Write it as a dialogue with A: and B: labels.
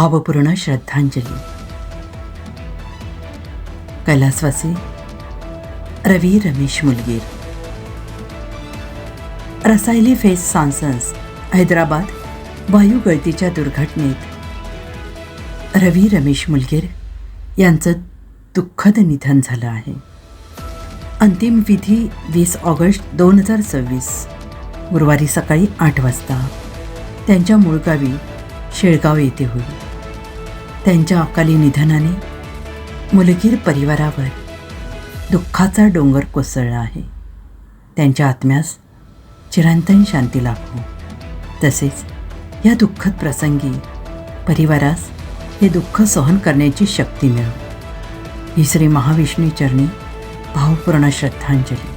A: भावपूर्ण श्रद्धांजली. कैलासवासी रवी रमेश मुलगीर. रसायली फेज सांसन्स हैदराबाद वायू गळतीच्या दुर्घटनेत रवी रमेश मुलगीर यांचं दुःखद निधन झालं आहे. अंतिम विधी 20 ऑगस्ट 2026 गुरुवारी सकाळी 8 वाजता त्यांच्या मूळ गावी शेळगाव येथे होईल. त्यांच्या अकाली निधनाने मुलगीर परिवारावर दुःखाचा डोंगर कोसळला आहे. त्यांच्या आत्म्यास चिरंतन शांती लाभो. तसेच या दुःखद प्रसंगी परिवारास हे दुःख सहन करण्याची शक्ती मिळो ही श्री महाविष्णू चरणी भावपूर्ण श्रद्धांजली.